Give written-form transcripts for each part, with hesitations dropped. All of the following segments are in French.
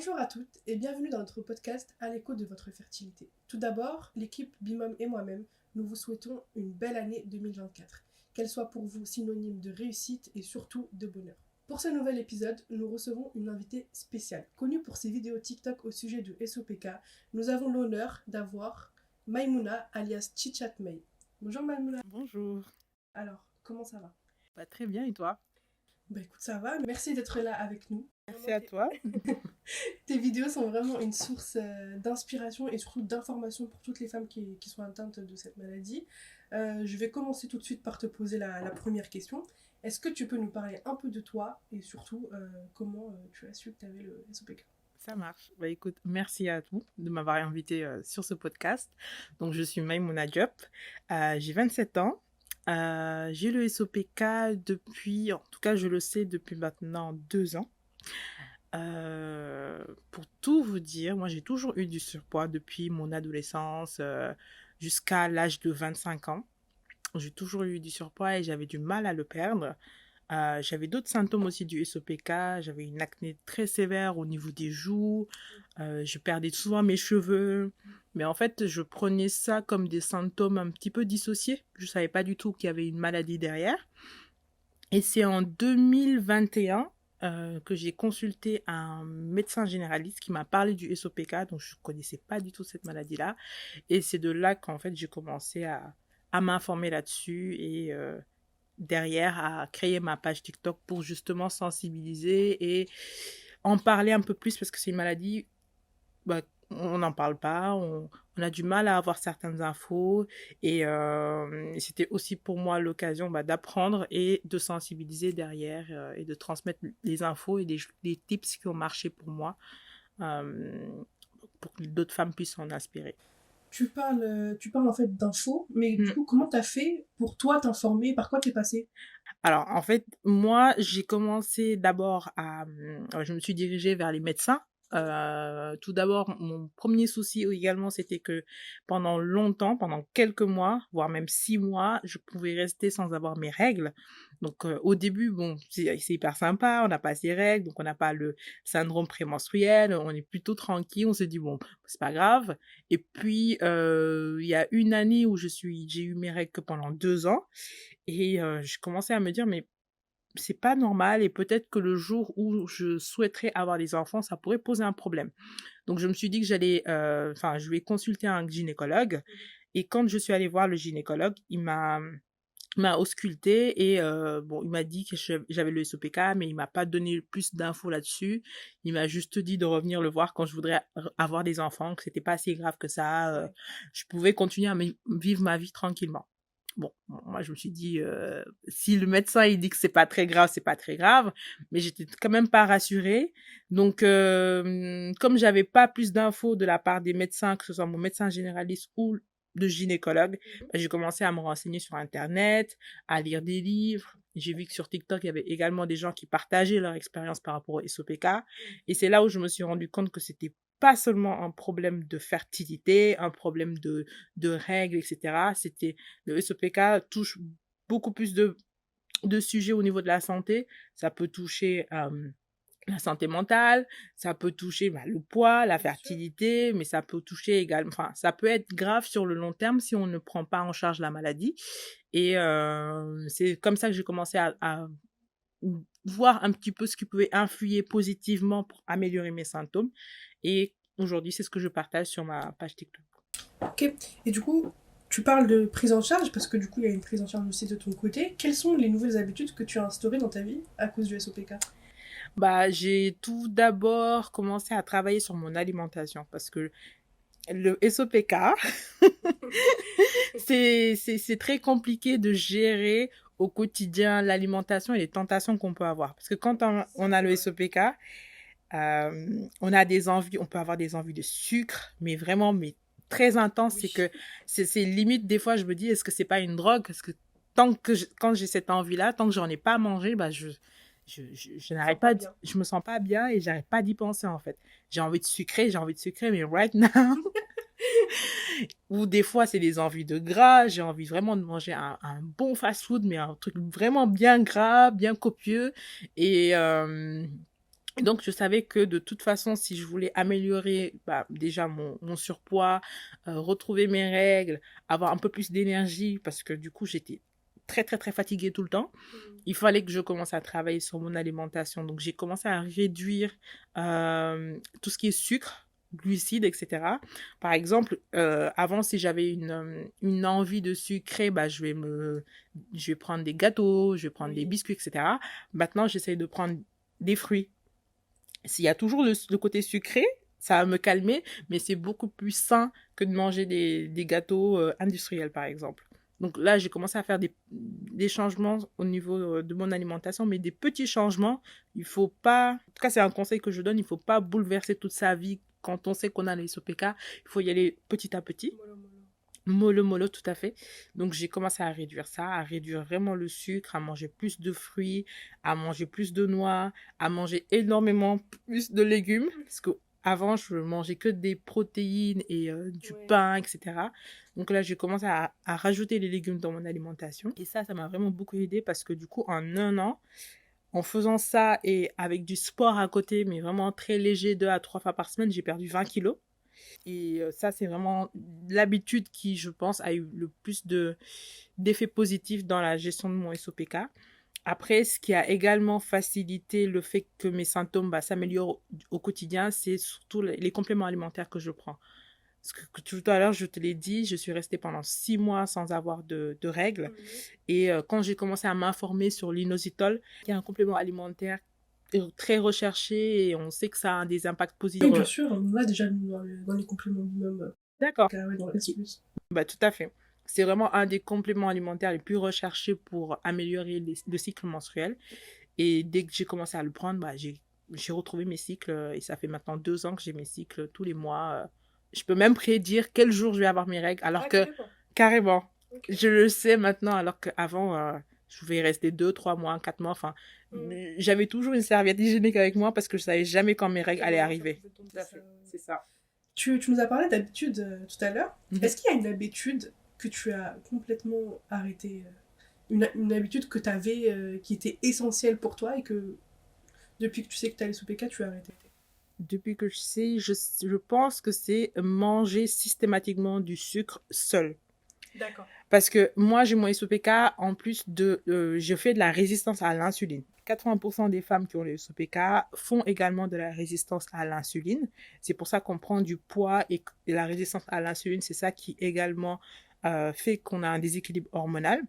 Bonjour à toutes et bienvenue dans notre podcast à l'écho de votre fertilité. Tout d'abord, l'équipe Bimom et moi-même, nous vous souhaitons une belle année 2024. Qu'elle soit pour vous synonyme de réussite et surtout de bonheur. Pour ce nouvel épisode, nous recevons une invitée spéciale. Connue pour ses vidéos TikTok au sujet du SOPK, nous avons l'honneur d'avoir Maïmouna alias Chitchat May. Bonjour Maïmouna. Bonjour. Alors, comment ça va? Très bien, et toi? Bah écoute, ça va. Merci d'être là avec nous. Merci à toi. Tes vidéos sont vraiment une source d'inspiration et surtout d'information pour toutes les femmes qui sont atteintes de cette maladie. Je vais commencer tout de suite par te poser la première question. Est-ce que tu peux nous parler un peu de toi et surtout comment tu as su que tu avais le SOPK? Ça marche. Écoute, merci à vous de m'avoir invité sur ce podcast. Donc, je suis Maïmouna Diop. J'ai 27 ans. J'ai le SOPK depuis, en tout cas, je le sais depuis maintenant 2 ans. Pour tout vous dire, moi, j'ai toujours eu du surpoids depuis mon adolescence jusqu'à l'âge de 25 ans. J'ai toujours eu du surpoids et j'avais du mal à le perdre. J'avais d'autres symptômes aussi du SOPK. J'avais une acné très sévère au niveau des joues. Je perdais souvent mes cheveux. Mais en fait, je prenais ça comme des symptômes un petit peu dissociés. Je ne savais pas du tout qu'il y avait une maladie derrière. Et c'est en 2021 que j'ai consulté un médecin généraliste qui m'a parlé du SOPK. Donc, je ne connaissais pas du tout cette maladie-là. Et c'est de là qu'en fait, j'ai commencé à m'informer là-dessus et derrière à créer ma page TikTok pour justement sensibiliser et en parler un peu plus parce que c'est une maladie, on n'en parle pas, on a du mal à avoir certaines infos et c'était aussi pour moi l'occasion d'apprendre et de sensibiliser derrière et de transmettre les infos et des tips qui ont marché pour moi pour que d'autres femmes puissent s'en inspirer. Tu parles en fait d'infos, mais du coup, comment t'as fait pour toi t'informer? Par quoi t'es passé? Alors, en fait, moi, j'ai commencé d'abord je me suis dirigée vers les médecins. Tout d'abord, mon premier souci également, c'était que pendant longtemps, pendant quelques mois, voire même 6 mois, je pouvais rester sans avoir mes règles. Donc, au début, bon, c'est hyper sympa, on n'a pas ces règles, donc on n'a pas le syndrome prémenstruel, on est plutôt tranquille, on se dit, bon, c'est pas grave. Et puis, il y a une année où j'ai eu mes règles que pendant 2 ans. Et je commençais à me dire, mais c'est pas normal et peut-être que le jour où je souhaiterais avoir des enfants, ça pourrait poser un problème. Donc je me suis dit que je vais consulter un gynécologue. Et quand je suis allée voir le gynécologue, il m'a ausculté et bon, il m'a dit que j'avais le SOPK, mais il m'a pas donné plus d'infos là-dessus. Il m'a juste dit de revenir le voir quand je voudrais avoir des enfants, que c'était pas si grave que ça. Je pouvais continuer à vivre ma vie tranquillement. Bon, moi je me suis dit, si le médecin il dit que c'est pas très grave, c'est pas très grave, mais j'étais quand même pas rassurée. Donc, comme j'avais pas plus d'infos de la part des médecins, que ce soit mon médecin généraliste ou de gynécologue, j'ai commencé à me renseigner sur Internet, à lire des livres. J'ai vu que sur TikTok, il y avait également des gens qui partageaient leur expérience par rapport au SOPK. Et c'est là où je me suis rendu compte que c'était pas seulement un problème de fertilité, un problème de règles, etc. Le SOPK touche beaucoup plus de sujets au niveau de la santé. Ça peut toucher la santé mentale, ça peut toucher le poids, la fertilité, mais ça peut toucher également, enfin, ça peut être grave sur le long terme si on ne prend pas en charge la maladie. Et c'est comme ça que j'ai commencé à voir un petit peu ce qui pouvait influer positivement pour améliorer mes symptômes. Et aujourd'hui, c'est ce que je partage sur ma page TikTok. Ok. Et du coup, tu parles de prise en charge parce que du coup, il y a une prise en charge aussi de ton côté. Quelles sont les nouvelles habitudes que tu as instaurées dans ta vie à cause du SOPK? J'ai tout d'abord commencé à travailler sur mon alimentation parce que le SOPK, c'est très compliqué de gérer au quotidien l'alimentation et les tentations qu'on peut avoir. Parce que quand on a le SOPK, on a des envies, on peut avoir des envies de sucre, mais vraiment, mais très intense. Oui. C'est que c'est limite, des fois, je me dis, est-ce que c'est pas une drogue? Parce que quand j'ai cette envie-là, tant que j'en ai pas mangé, je n'arrête pas, je me sens pas bien et j'arrête pas d'y penser, en fait. J'ai envie de sucrer, mais right now. Ou des fois, c'est des envies de gras. J'ai envie vraiment de manger un bon fast-food, mais un truc vraiment bien gras, bien copieux. Et Et donc, je savais que de toute façon, si je voulais améliorer déjà mon surpoids, retrouver mes règles, avoir un peu plus d'énergie, parce que du coup, j'étais très, très, très fatiguée tout le temps, il fallait que je commence à travailler sur mon alimentation. Donc, j'ai commencé à réduire tout ce qui est sucre, glucides, etc. Par exemple, avant, si j'avais une envie de sucré, je vais prendre des gâteaux, je vais prendre des biscuits, etc. Maintenant, j'essaye de prendre des fruits. S'il y a toujours le côté sucré, ça va me calmer, mais c'est beaucoup plus sain que de manger des gâteaux industriels, par exemple. Donc là, j'ai commencé à faire des changements au niveau de mon alimentation, mais des petits changements. Il faut pas, en tout cas, c'est un conseil que je donne, il faut pas bouleverser toute sa vie quand on sait qu'on a les SOPK. Il faut y aller petit à petit. Mollo, mollo, tout à fait. Donc, j'ai commencé à réduire ça, à réduire vraiment le sucre, à manger plus de fruits, à manger plus de noix, à manger énormément plus de légumes. Parce que avant, je mangeais que des protéines et du pain, etc. Donc là, j'ai commencé à rajouter les légumes dans mon alimentation. Et ça m'a vraiment beaucoup aidé parce que du coup, en un an, en faisant ça et avec du sport à côté, mais vraiment très léger, 2 à 3 fois par semaine, j'ai perdu 20 kilos. Et ça, c'est vraiment l'habitude qui, je pense, a eu le plus d'effets positifs dans la gestion de mon SOPK. Après, ce qui a également facilité le fait que mes symptômes s'améliorent au quotidien, c'est surtout les compléments alimentaires que je prends. Parce que tout à l'heure, je te l'ai dit, je suis restée pendant 6 mois sans avoir de règles. Et quand j'ai commencé à m'informer sur l'inositol, qui est un complément alimentaire très recherché et on sait que ça a des impacts positifs. Oui, bien sûr, on a déjà dans les compléments même. D'accord. Dans le S+. Tout à fait. C'est vraiment un des compléments alimentaires les plus recherchés pour améliorer le cycle menstruel. Et dès que j'ai commencé à le prendre, j'ai retrouvé mes cycles et ça fait maintenant 2 ans que j'ai mes cycles tous les mois. Je peux même prédire quel jour je vais avoir mes règles, alors que carrément, okay. Je le sais maintenant, alors qu'avant, je pouvais rester 2, 3 mois, 4 mois. Enfin, j'avais toujours une serviette hygiénique avec moi parce que je savais jamais quand mes règles allaient arriver. C'est ça. Tu nous as parlé d'habitude tout à l'heure. Est-ce qu'il y a une habitude que tu as complètement arrêtée, une habitude que tu avais qui était essentielle pour toi et que depuis que tu sais que tu as les SOPK, tu as arrêté? Depuis que je sais, je pense que c'est manger systématiquement du sucre seul. D'accord. Parce que moi, j'ai mon SOPK, en plus je fais de la résistance à l'insuline. 80% des femmes qui ont le SOPK font également de la résistance à l'insuline. C'est pour ça qu'on prend du poids et la résistance à l'insuline, c'est ça qui également fait qu'on a un déséquilibre hormonal.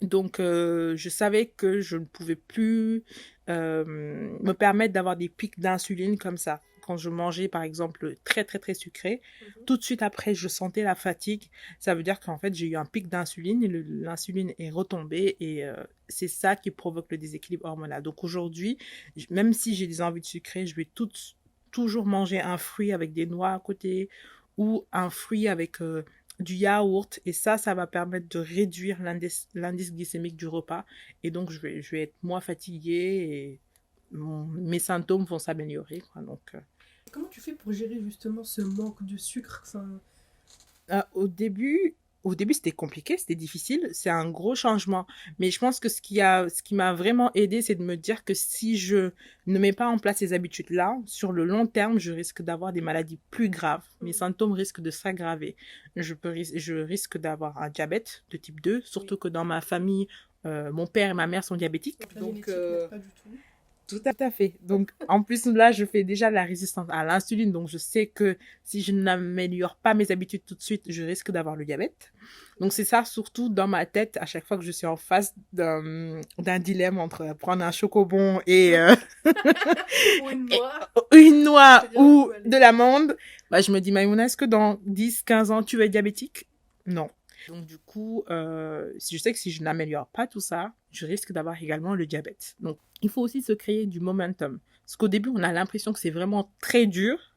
Donc, je savais que je ne pouvais plus me permettre d'avoir des pics d'insuline comme ça. Quand je mangeais, par exemple, très, très, très sucré, tout de suite après, je sentais la fatigue. Ça veut dire qu'en fait, j'ai eu un pic d'insuline et l'insuline est retombée et c'est ça qui provoque le déséquilibre hormonal. Donc, aujourd'hui, même si j'ai des envies de sucré, je vais toujours manger un fruit avec des noix à côté ou un fruit avec du yaourt et ça va permettre de réduire l'indice glycémique du repas et donc je vais être moins fatiguée et mes symptômes vont s'améliorer donc comment tu fais pour gérer justement ce manque de sucre? Au début c'était compliqué, c'était difficile, c'est un gros changement. Mais je pense que ce qui m'a vraiment aidé, c'est de me dire que si je ne mets pas en place ces habitudes-là, sur le long terme, je risque d'avoir des maladies plus graves. Mes symptômes risquent de s'aggraver. Je risque d'avoir un diabète de type 2, surtout que dans ma famille, mon père et ma mère sont diabétiques. Donc pas du tout. Tout à fait. Donc, en plus, là, je fais déjà la résistance à l'insuline. Donc, je sais que si je n'améliore pas mes habitudes tout de suite, je risque d'avoir le diabète. Donc, c'est ça, surtout dans ma tête, à chaque fois que je suis en face d'un dilemme entre prendre un chocobon et une noix ou de l'amande. Je me dis, Maïmouna, est-ce que dans 10, 15 ans, tu vas être diabétique? Non. Donc, du coup, je sais que si je n'améliore pas tout ça, je risque d'avoir également le diabète. Donc, il faut aussi se créer du momentum. Parce qu'au début, on a l'impression que c'est vraiment très dur.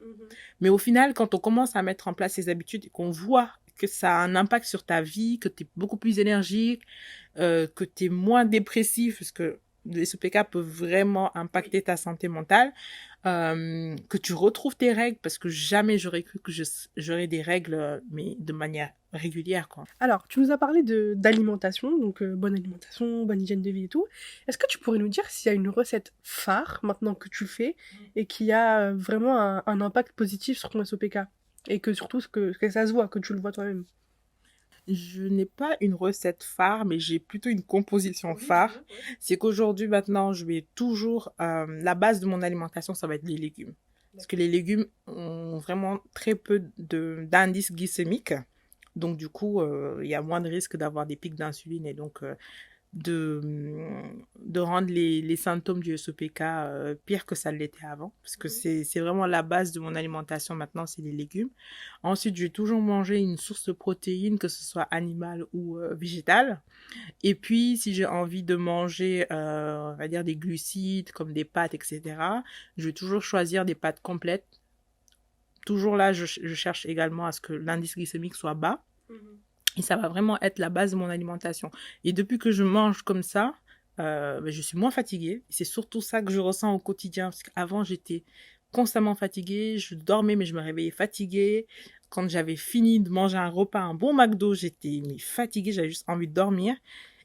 Mais au final, quand on commence à mettre en place ces habitudes et qu'on voit que ça a un impact sur ta vie, que tu es beaucoup plus énergique, que tu es moins dépressif, parce que le SOPK peut vraiment impacter ta santé mentale, que tu retrouves tes règles, parce que jamais j'aurais cru que j'aurais des règles, mais de manière régulière, quoi. Alors, tu nous as parlé d'alimentation, donc bonne alimentation, bonne hygiène de vie et tout. Est-ce que tu pourrais nous dire s'il y a une recette phare maintenant que tu fais et qui a vraiment un impact positif sur ton SOPK? Et que surtout que ça se voit, que tu le vois toi-même. Je n'ai pas une recette phare, mais j'ai plutôt une composition phare. C'est qu'aujourd'hui, maintenant, je vais toujours... la base de mon alimentation, ça va être les légumes. Parce que les légumes ont vraiment très peu d'indice glycémique. Donc, du coup, il y a moins de risque d'avoir des pics d'insuline et donc de, de rendre les symptômes du SOPK pire que ça l'était avant. Parce que c'est vraiment la base de mon alimentation maintenant, c'est les légumes. Ensuite, je vais toujours manger une source de protéines, que ce soit animale ou végétale. Et puis, si j'ai envie de manger, on va dire, des glucides, comme des pâtes, etc., je vais toujours choisir des pâtes complètes. Toujours là, je cherche également à ce que l'indice glycémique soit bas. Et ça va vraiment être la base de mon alimentation. Et depuis que je mange comme ça, je suis moins fatiguée. C'est surtout ça que je ressens au quotidien. Parce qu'avant, j'étais constamment fatiguée. Je dormais, mais je me réveillais fatiguée. Quand j'avais fini de manger un repas, un bon McDo, j'étais fatiguée. J'avais juste envie de dormir.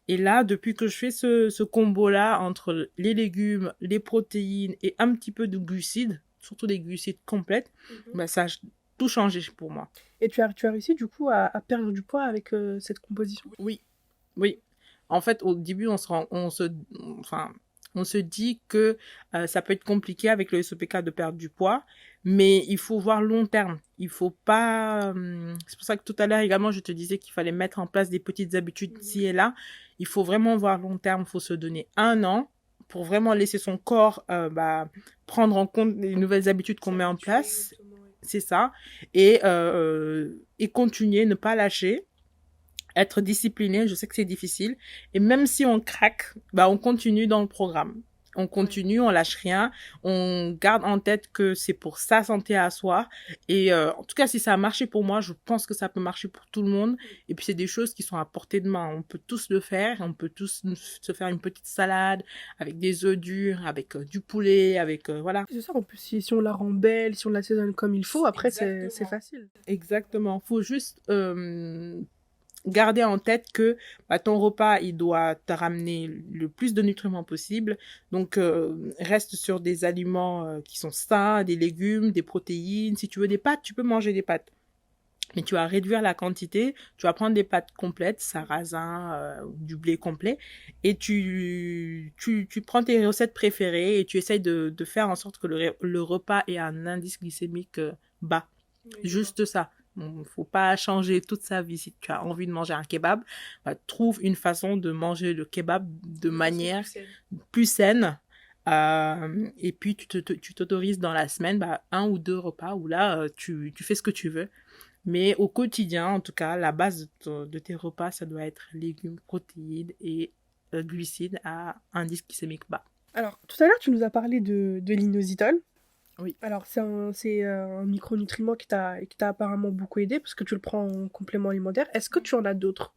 Et là, depuis que je fais ce combo-là entre les légumes, les protéines et un petit peu de glucides, surtout des glucides complètes, ça a tout changé pour moi. Et tu as réussi du coup à perdre du poids avec cette composition? Oui, oui. En fait, au début, on se dit que ça peut être compliqué avec le SOPK de perdre du poids, mais il faut voir long terme. Il faut pas... c'est pour ça que tout à l'heure également, je te disais qu'il fallait mettre en place des petites habitudes ci et là. Il faut vraiment voir long terme. Il faut se donner 1 an pour vraiment laisser son corps prendre en compte les nouvelles habitudes qu'on met en place. C'est ça. Et continuer, ne pas lâcher. Être discipliné, je sais que c'est difficile. Et même si on craque, on continue dans le programme. On continue, on lâche rien. On garde en tête que c'est pour sa santé à soi. Et en tout cas, si ça a marché pour moi, je pense que ça peut marcher pour tout le monde. Et puis, c'est des choses qui sont à portée de main. On peut tous le faire. On peut tous se faire une petite salade avec des œufs durs, avec du poulet, avec... voilà. C'est ça, en plus, si on la rend belle, si on l'assaisonne comme il faut, après, c'est facile. Exactement. Faut juste... garder en tête que ton repas, il doit te ramener le plus de nutriments possible. Donc, reste sur des aliments qui sont sains, des légumes, des protéines. Si tu veux des pâtes, tu peux manger des pâtes. Mais tu vas réduire la quantité. Tu vas prendre des pâtes complètes, sarrasin, du blé complet. Et tu prends tes recettes préférées et tu essayes de faire en sorte que le repas ait un indice glycémique bas. Juste ça. Il ne faut pas changer toute sa vie. Si tu as envie de manger un kebab, trouve une façon de manger le kebab de manière plus saine. Et puis, tu t'autorises dans la semaine 1 ou 2 repas où là, tu fais ce que tu veux. Mais au quotidien, en tout cas, la base de tes repas, ça doit être légumes, protéines et glucides à indice glycémique bas. Alors, tout à l'heure, tu nous as parlé de l'inositol. Oui. Alors, c'est un micronutriment qui t'a apparemment beaucoup aidé parce que tu le prends en complément alimentaire. Est-ce que tu en as d'autres?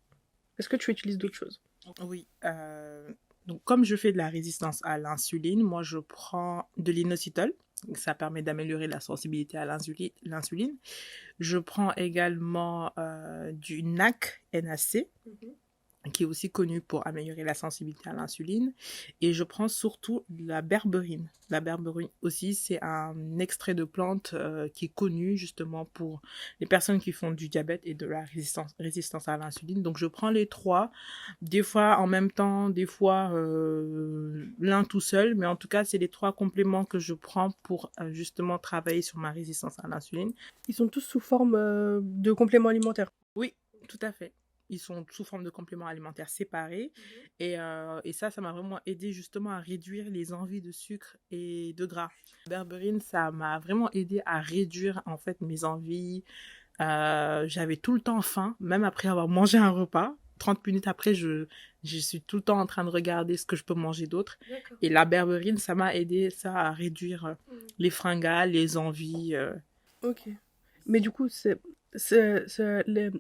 Est-ce que tu utilises d'autres choses? Oui. Donc, comme je fais de la résistance à l'insuline, moi, je prends de l'inositol. Ça permet d'améliorer la sensibilité à l'insuline. Je prends également du NAC, NAC, qui est aussi connu pour améliorer la sensibilité à l'insuline. Et je prends surtout de la berberine. La berberine aussi, c'est un extrait de plante qui est connu justement pour les personnes qui font du diabète et de la résistance à l'insuline. Donc, je prends les 3, des fois en même temps, des fois l'un tout seul. Mais en tout cas, c'est les 3 compléments que je prends pour justement travailler sur ma résistance à l'insuline. Ils sont tous sous forme de compléments alimentaires? Oui, tout à fait. Ils sont sous forme de compléments alimentaires séparés. Et ça m'a vraiment aidé justement à réduire les envies de sucre et de gras. La berberine, ça m'a vraiment aidé à réduire en fait mes envies. J'avais tout le temps faim, même après avoir mangé un repas. 30 minutes après, je suis tout le temps en train de regarder ce que je peux manger d'autre. Et la berberine, ça m'a aidé à réduire les fringales, les envies. Ok. Mais du coup,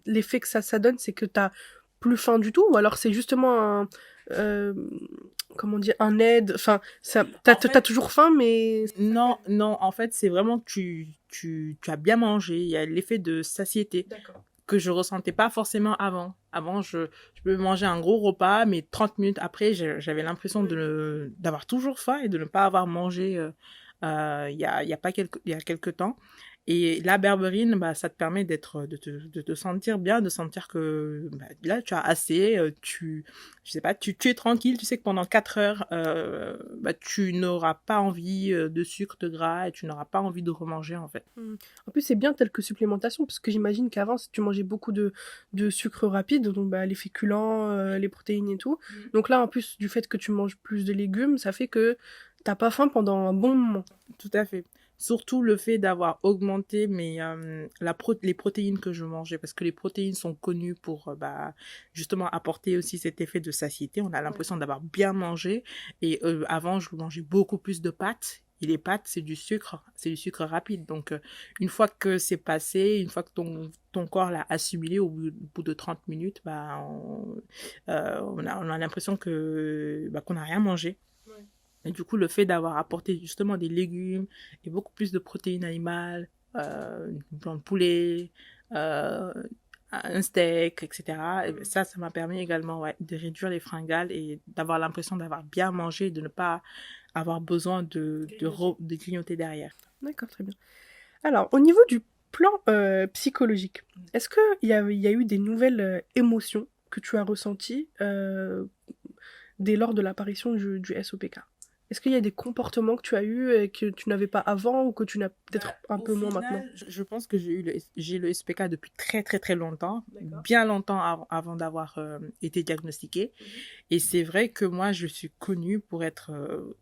l'effet que ça donne, c'est que t'as plus faim du tout, ou alors c'est justement euh, comment dire, un aide. Enfin, En t'as fait, toujours faim, mais non, non, en fait, c'est vraiment que tu as bien mangé. Il y a l'effet de satiété d'accord. que je ressentais pas forcément avant. Avant, je peux manger un gros repas, mais 30 minutes après, j'avais l'impression Oui. d'avoir toujours faim et de ne pas avoir mangé il y a pas il y a quelques temps. Et la berberine, bah, ça te permet de te sentir bien, de sentir que bah, là, tu as assez, je sais pas, tu es tranquille, tu sais que pendant 4 heures, bah, tu n'auras pas envie de sucre, de gras, et tu n'auras pas envie de remanger, en fait. En plus, c'est bien tel que supplémentation, parce que j'imagine qu'avant, si tu mangeais beaucoup de sucre rapide, donc bah, les féculents, les protéines et tout. Donc là, en plus du fait que tu manges plus de légumes, ça fait que t'as pas faim pendant un bon moment. Tout à fait. Surtout le fait d'avoir augmenté les protéines que je mangeais, parce que les protéines sont connues pour bah, justement apporter aussi cet effet de satiété. On a Ouais. l'impression d'avoir bien mangé. Et avant, je mangeais beaucoup plus de pâtes. Et les pâtes, c'est du sucre rapide. Donc, une fois que c'est passé, une fois que ton corps l'a assimilé au bout de 30 minutes, bah, on a l'impression bah, qu'on n'a rien mangé. Ouais. Et du coup, le fait d'avoir apporté justement des légumes et beaucoup plus de protéines animales, blanc de poulet, euh, un steak, etc. Et ben ça m'a permis également ouais, de réduire les fringales et d'avoir l'impression d'avoir bien mangé et de ne pas avoir besoin de grignoter derrière. D'accord, très bien. Alors, au niveau du plan psychologique, est-ce qu'il y a eu des nouvelles émotions que tu as ressenties dès lors de l'apparition du SOPK? Est-ce qu'il y a des comportements que tu as eus et que tu n'avais pas avant ou que tu n'as peut-être Bah, un au peu moins maintenant? final, je pense que j'ai le SPK depuis très très très longtemps, D'accord. bien longtemps avant d'avoir été diagnostiquée. Et c'est vrai que moi, je suis connue pour être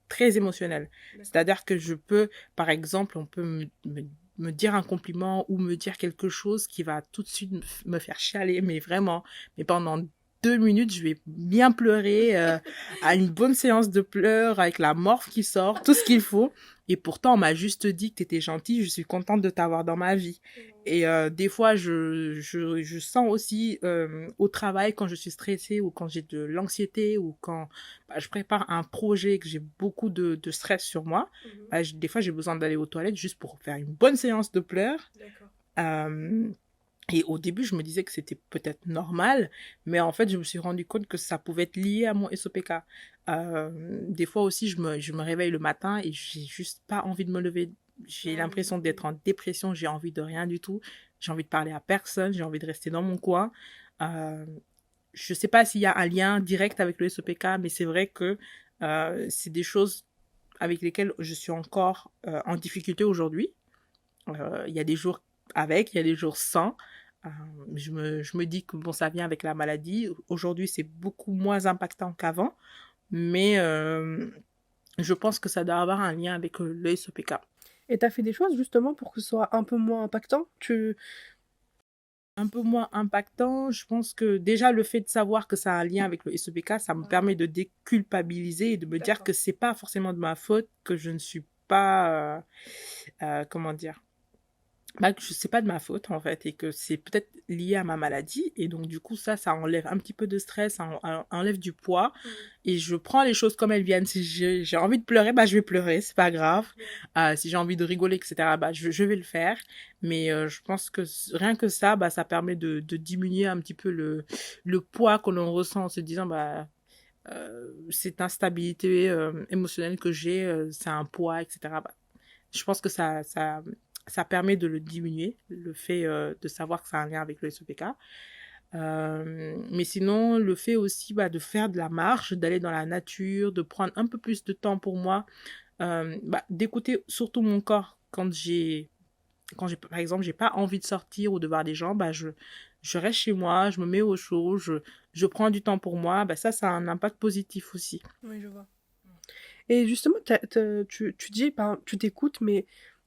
très émotionnelle. C'est-à-dire que je peux, par exemple, on peut me dire un compliment ou me dire quelque chose qui va tout de suite me faire chialer, mais vraiment. Mais pendant 2 minutes, je vais bien pleurer, à une bonne séance de pleurs, avec la morphe qui sort, tout ce qu'il faut. Et pourtant, on m'a juste dit que tu étais gentille, je suis contente de t'avoir dans ma vie. Et des fois, je sens aussi au travail quand je suis stressée ou quand j'ai de l'anxiété ou quand bah, je prépare un projet et que j'ai beaucoup de stress sur moi, bah, des fois, j'ai besoin d'aller aux toilettes juste pour faire une bonne séance de pleurs. D'accord. Euh, et au début, je me disais que c'était peut-être normal, mais en fait, je me suis rendu compte que ça pouvait être lié à mon SOPK. Des fois aussi, je me réveille le matin et j'ai juste pas envie de me lever. J'ai l'impression d'être en dépression, j'ai envie de rien du tout. J'ai envie de parler à personne, j'ai envie de rester dans mon coin. Euh, je sais pas s'il y a un lien direct avec le SOPK, mais c'est vrai que c'est des choses avec lesquelles je suis encore en difficulté aujourd'hui. Il y a des jours avec, il y a des jours sans. Euh, je me dis que bon, ça vient avec la maladie. Aujourd'hui, c'est beaucoup moins impactant qu'avant, mais je pense que ça doit avoir un lien avec le SOPK. Et t'as fait des choses justement pour que ce soit un peu moins impactant? Un peu moins impactant, je pense que déjà le fait de savoir que ça a un lien avec le SOPK, ça me permet de déculpabiliser et de me dire que c'est pas forcément de ma faute, que je ne suis pas, comment dire, bah, que c'est pas de ma faute en fait et que c'est peut-être lié à ma maladie et donc du coup ça enlève un petit peu de stress, ça enlève du poids et je prends les choses comme elles viennent. Si j'ai envie de pleurer, bah je vais pleurer, c'est pas grave. Si j'ai envie de rigoler, etc., bah je vais le faire. Mais je pense que rien que ça, bah ça permet de diminuer un petit peu le poids que l'on ressent en se disant bah cette instabilité émotionnelle que j'ai, c'est un poids, etc. Bah, je pense que ça permet de le diminuer, le fait de savoir que ça a un lien avec le SOPK. Mais sinon, le fait aussi bah, de faire de la marche, d'aller dans la nature, de prendre un peu plus de temps pour moi, bah, d'écouter surtout mon corps quand j'ai, par exemple, j'ai pas envie de sortir ou de voir des gens, bah, je reste chez moi, je me mets au chaud, je prends du temps pour moi, bah, ça a un impact positif aussi. Oui, je vois. Et justement, tu dis, ben, tu t'écoutes, mais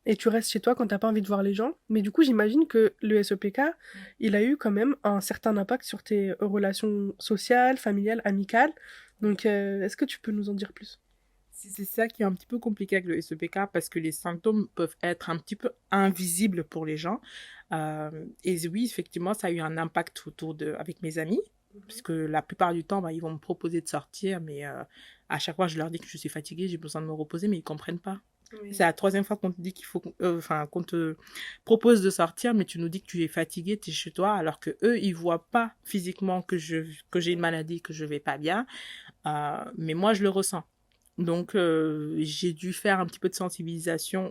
et tu restes chez toi quand t'as pas envie de voir les gens. Mais du coup, j'imagine que le SOPK, il a eu quand même un certain impact sur tes relations sociales, familiales, amicales. Donc, est-ce que tu peux nous en dire plus? C'est ça qui est un petit peu compliqué avec le SEPK parce que les symptômes peuvent être un petit peu invisibles pour les gens. Et oui, effectivement, ça a eu un impact avec mes amis. Parce que la plupart du temps, ils vont me proposer de sortir, mais à chaque fois, je leur dis que je suis fatiguée, j'ai besoin de me reposer, mais ils comprennent pas. Oui. C'est la troisième fois qu'on te dit qu'on te propose de sortir, mais tu nous dis que tu es fatigué, tu es chez toi, alors que eux, ils voient pas physiquement que j'ai une maladie, que je vais pas bien, mais moi, je le ressens. Donc, j'ai dû faire un petit peu de sensibilisation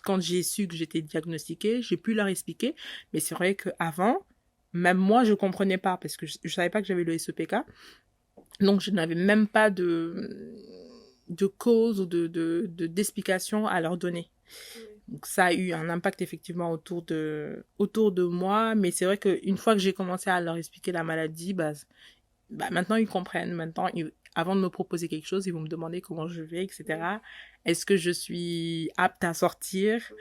quand j'ai su que j'étais diagnostiquée, j'ai pu leur expliquer, mais c'est vrai qu'avant, même moi, je comprenais pas, parce que je savais pas que j'avais le SEPK, donc je n'avais même pas de cause ou d'explication à leur donner. Donc ça a eu un impact effectivement autour de moi, mais c'est vrai qu'une fois que j'ai commencé à leur expliquer la maladie, maintenant ils comprennent. Maintenant, avant de me proposer quelque chose, ils vont me demander comment je vais, etc. Est-ce que je suis apte à sortir?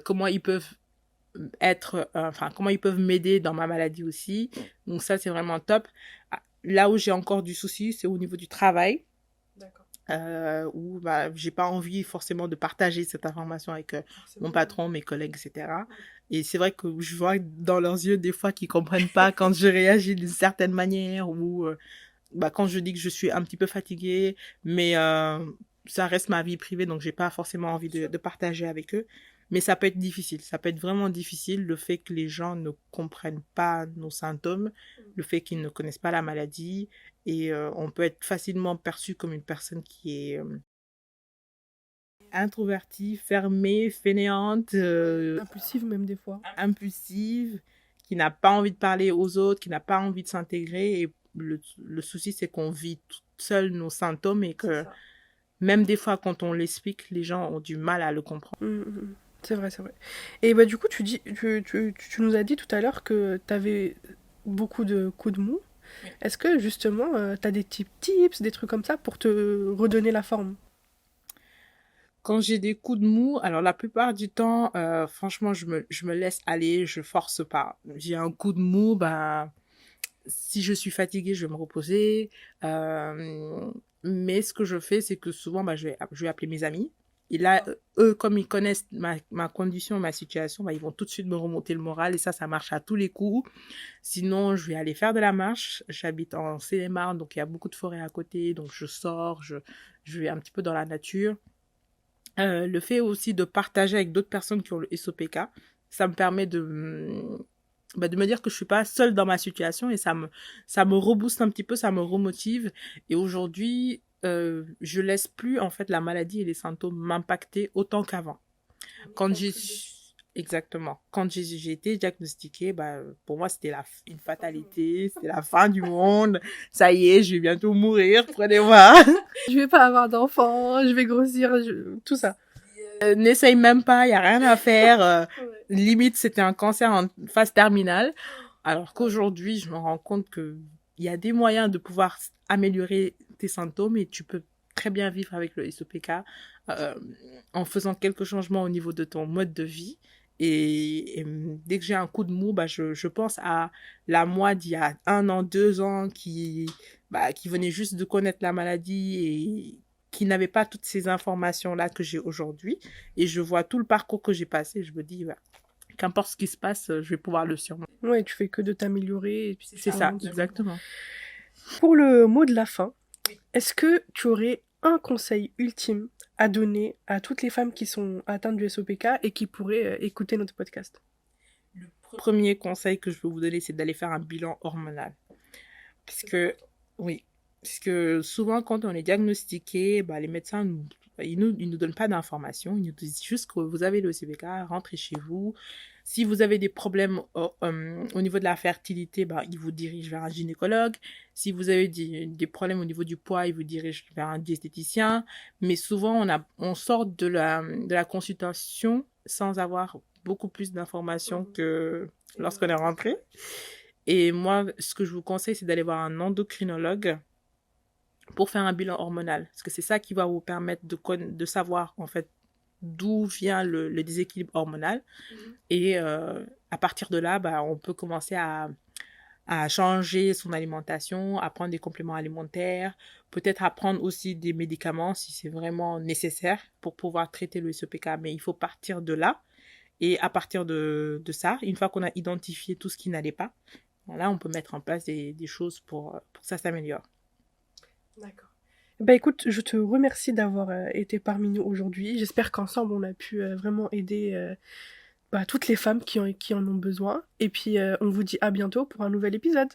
Comment ils peuvent comment ils peuvent m'aider dans ma maladie aussi. Donc ça, c'est vraiment top. Là où j'ai encore du souci, c'est au niveau du travail. D'accord. Où j'ai pas envie forcément de partager cette information avec mon patron, mes collègues, etc. Et c'est vrai que je vois dans leurs yeux des fois qu'ils comprennent pas quand je réagis d'une certaine manière ou quand je dis que je suis un petit peu fatiguée, mais ça reste ma vie privée, donc j'ai pas forcément envie de partager avec eux. Mais ça peut être difficile, ça peut être vraiment difficile, le fait que les gens ne comprennent pas nos symptômes, le fait qu'ils ne connaissent pas la maladie, et on peut être facilement perçu comme une personne qui est introvertie, fermée, fainéante, Impulsive même des fois. impulsive, qui n'a pas envie de parler aux autres, qui n'a pas envie de s'intégrer. Et le souci, c'est qu'on vit toute seule nos symptômes et que même des fois, quand on l'explique, les gens ont du mal à le comprendre. C'est vrai, c'est vrai. Et du coup, tu nous as dit tout à l'heure que tu avais beaucoup de coups de mou. Oui. Est-ce que justement, tu as des tips, des trucs comme ça pour te redonner la forme? Quand j'ai des coups de mou, alors la plupart du temps, franchement, je me laisse aller, je force pas. J'ai un coup de mou, si je suis fatiguée, je vais me reposer. Mais ce que je fais, c'est que souvent, je vais appeler mes amis. Et là, eux, comme ils connaissent ma condition, ma situation, ils vont tout de suite me remonter le moral. Et ça marche à tous les coups. Sinon, je vais aller faire de la marche. J'habite en Seine-et-Marne, donc il y a beaucoup de forêts à côté. Donc je sors, je vais un petit peu dans la nature. Le fait aussi de partager avec d'autres personnes qui ont le SOPK, ça me permet de me dire que je suis pas seule dans ma situation, et ça me rebooste un petit peu, ça me remotive. Et aujourd'hui, je laisse plus en fait la maladie et les symptômes m'impacter autant qu'avant. Exactement. Quand j'ai été diagnostiquée, pour moi, c'était une fatalité, c'était la fin du monde. Ça y est, je vais bientôt mourir, prenez-moi. Je vais pas avoir d'enfant, je vais grossir, tout ça. N'essaye même pas, il n'y a rien à faire. Limite, c'était un cancer en phase terminale. Alors qu'aujourd'hui, je me rends compte qu'il y a des moyens de pouvoir améliorer tes symptômes, et tu peux très bien vivre avec le SOPK en faisant quelques changements au niveau de ton mode de vie. Et dès que j'ai un coup de mou, je pense à la moi d'il y a 1 an, 2 ans qui venait juste de connaître la maladie et qui n'avait pas toutes ces informations-là que j'ai aujourd'hui. Et je vois tout le parcours que j'ai passé. Je me dis, qu'importe ce qui se passe, je vais pouvoir le surmonter. Ouais, tu fais que de t'améliorer. Et puis c'est ça, exactement. Pour le mot de la fin, est-ce que tu aurais un conseil ultime à donner à toutes les femmes qui sont atteintes du SOPK et qui pourraient écouter notre podcast? Le premier conseil que je peux vous donner, c'est d'aller faire un bilan hormonal. Parce que souvent, quand on est diagnostiqué, les médecins ils nous donnent pas d'informations. Ils nous disent juste que vous avez le SOPK, rentrez chez vous. Si vous avez des problèmes au niveau de la fertilité, ils vous dirigent vers un gynécologue. Si vous avez des problèmes au niveau du poids, ils vous dirigent vers un diététicien. Mais souvent, on sort de la consultation sans avoir beaucoup plus d'informations que lorsqu'on est rentré. Et moi, ce que je vous conseille, c'est d'aller voir un endocrinologue pour faire un bilan hormonal. Parce que c'est ça qui va vous permettre de savoir, en fait, d'où vient le déséquilibre hormonal. Et à partir de là, on peut commencer à changer son alimentation, à prendre des compléments alimentaires, peut-être à prendre aussi des médicaments si c'est vraiment nécessaire pour pouvoir traiter le SOPK. Mais il faut partir de là. Et à partir de ça, une fois qu'on a identifié tout ce qui n'allait pas, là, on peut mettre en place des choses pour que ça s'améliore. D'accord. Bah écoute, je te remercie d'avoir été parmi nous aujourd'hui. J'espère qu'ensemble, on a pu vraiment aider toutes les femmes qui en ont besoin. Et puis, on vous dit à bientôt pour un nouvel épisode.